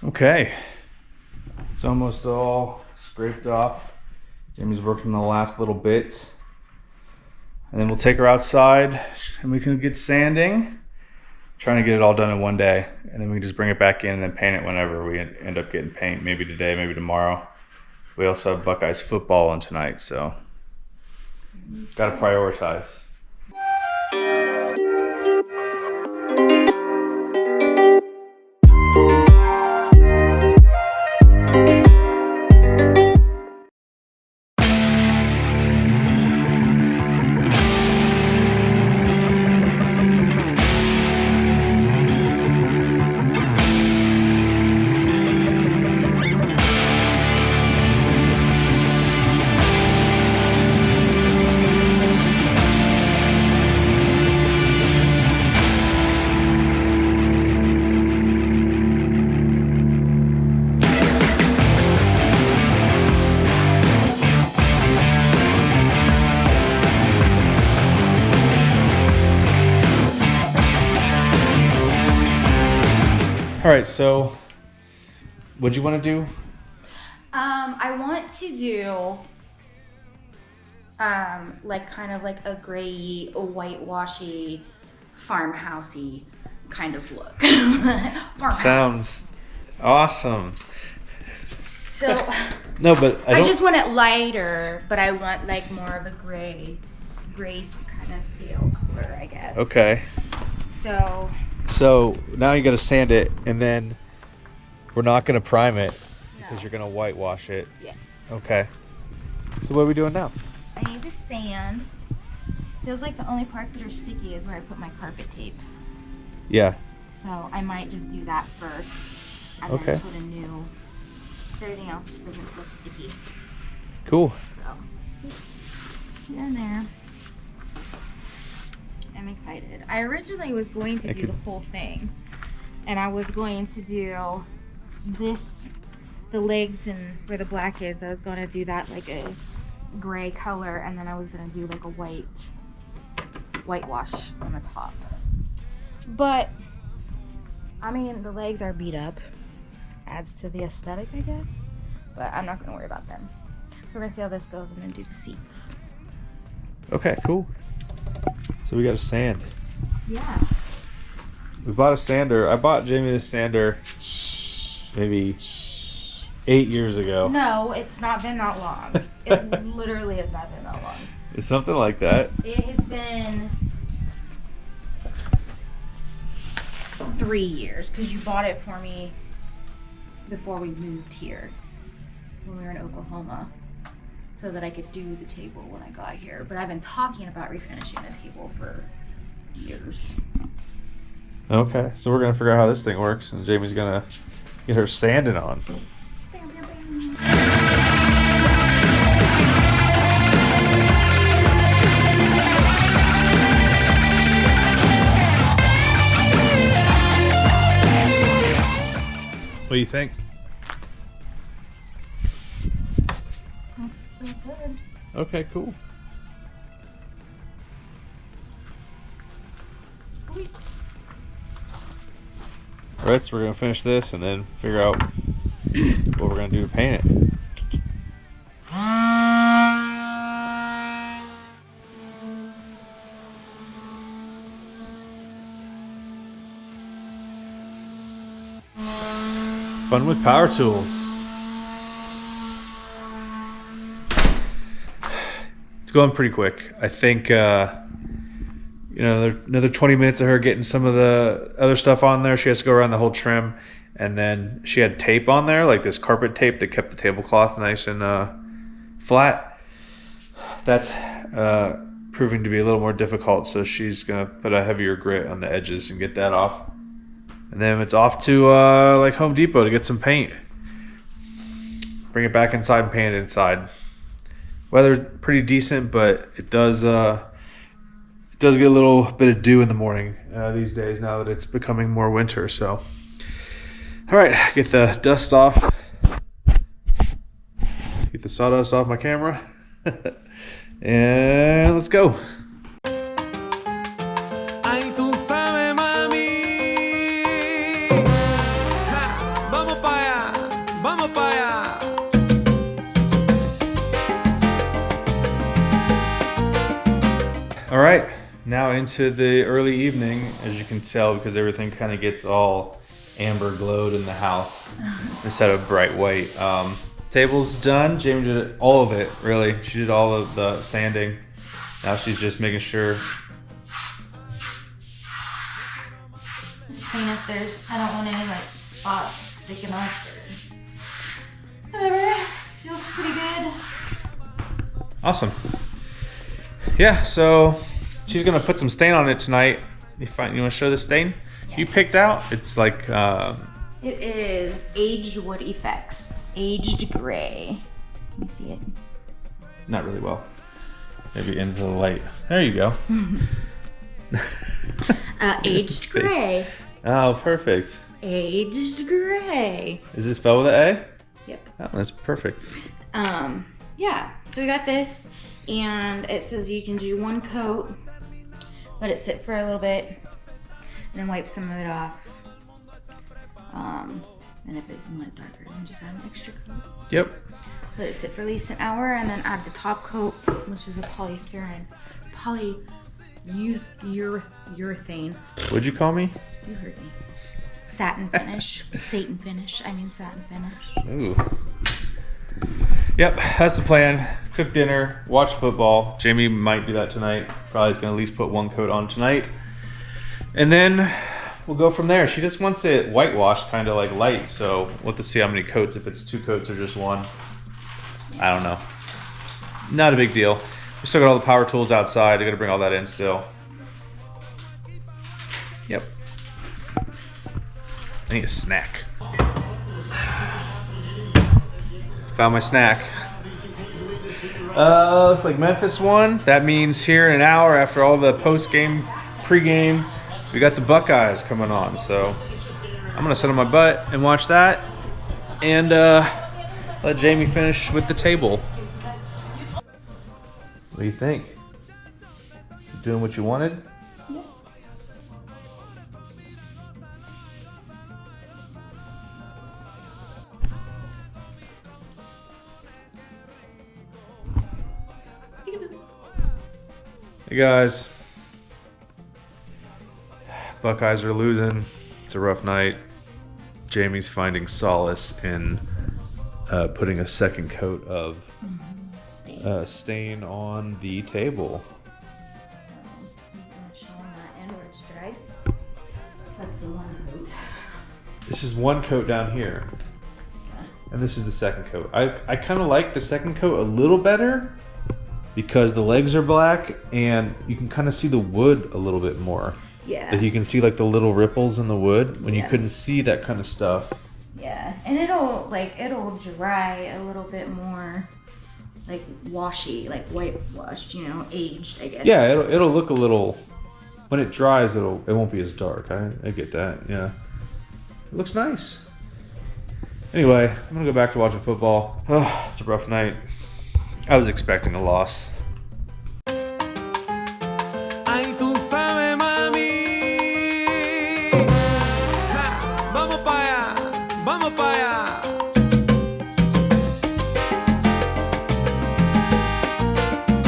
Okay, it's almost all scraped off. Jamie's working the last little bits. And then we'll take her outside and we can get sanding. Trying to get it all done in one day. And then we can just bring it back in and then paint it whenever we end up getting paint. Maybe today, maybe tomorrow. We also have Buckeyes football on tonight, so gotta prioritize. All right, so what'd you want to do? I want to do like kind of like a gray, whitewashy, farmhousey kind of look. Farmhouse. Sounds awesome. So No, but I just want it lighter, but I want like more of a gray kind of scale color, I guess. Okay. So now you got to sand it, and then we're not going to prime it because you're going to whitewash it. Yes. Okay. So what are we doing now? I need the sand. Feels like the only parts that are sticky is where I put my carpet tape. Yeah. So I might just do that first, and Okay. then put a new. Everything else doesn't feel sticky. Cool. So just here and there. I'm excited. I originally was going to do the whole thing, and I was going to do this, the legs and where the black is. I was going to do that like a gray color, and then I was going to do like a whitewash on the top. But I mean, the legs are beat up. Adds to the aesthetic, I guess. But I'm not going to worry about them. So we're going to see how this goes and then do the seats. Okay, cool. So we got a sand. Yeah. We bought a sander. I bought Jamie this sander maybe 8 years ago. No, it's not been that long. It literally has not been that long. It's something like that. It has been 3 years because you bought it for me before we moved here when we were in Oklahoma, so that I could do the table when I got here. But I've been talking about refinishing the table for years. Okay, so we're gonna figure out how this thing works, and Jamie's gonna get her sanding on. Bam, bam, bam. What do you think? That's so good. Okay, cool. Wait. Alright, so we're gonna finish this and then figure out what we're gonna do to paint it. Fun with Powertools. It's going pretty quick. I think another 20 minutes of her getting some of the other stuff on there. She has to go around the whole trim, and then she had tape on there, like this carpet tape that kept the tablecloth nice and flat. That's proving to be a little more difficult, so she's gonna put a heavier grit on the edges and get that off. And then it's off to like Home Depot to get some paint. Bring it back inside and paint it inside. Weather's pretty decent, but it does get a little bit of dew in the morning these days now that it's becoming more winter. So, all right, get the dust off, get the sawdust off my camera, and let's go. Ay, tú sabes, mami. Ja, vamos pa' now into the early evening, as you can tell, because everything kind of gets all amber glowed in the house instead of bright white. Table's done. Jamie did all of it, really. She did all of the sanding. Now she's just making sure. Seeing if there's, I don't want any like spots sticking up or whatever. Feels pretty good. Awesome. Yeah, so she's gonna put some stain on it tonight. You want to show the stain you picked out? It's like it is aged wood effects. Aged gray. Let me see it. Not really well. Maybe into the light. There you go. Aged gray. Oh, perfect. Aged gray. Is it spelled with an A? Yep. Oh, that's perfect. Yeah. So we got this, and it says you can do one coat, let it sit for a little bit, and then wipe some of it off. And if you want it darker, then just add an extra coat. Yep. Let it sit for at least an hour, and then add the top coat, which is a polyurethane. What'd you call me? You heard me. Satin finish. Satin finish. I mean satin finish. Ooh. Yep, that's the plan. Cook dinner, watch football. Jamie might do that tonight. Probably is gonna at least put one coat on tonight. And then we'll go from there. She just wants it whitewashed, kind of like light, so we'll have to see how many coats, if it's 2 coats or just 1. I don't know. Not a big deal. We still got all the power tools outside. I gotta bring all that in still. Yep. I need a snack. Found my snack. It's like Memphis won. That means here in an hour, after all the post-game, pre-game, we got the Buckeyes coming on. So I'm gonna sit on my butt and watch that, and let Jamie finish with the table. What do you think? You doing what you wanted? Yeah. Hey guys. Buckeyes are losing. It's a rough night. Jamie's finding solace in putting a second coat of stain on the table. That's the one coat. This is one coat down here. And this is the second coat. I kind of like the second coat a little better because the legs are black and you can kind of see the wood a little bit more. Yeah. Like you can see like the little ripples in the wood when you couldn't see that kind of stuff. Yeah, and it'll dry a little bit more like washy, like whitewashed, aged, I guess. Yeah, it'll look a little, when it dries it won't be as dark. I get that. Yeah. It looks nice. Anyway, I'm gonna go back to watching football. Oh, it's a rough night. I was expecting a loss.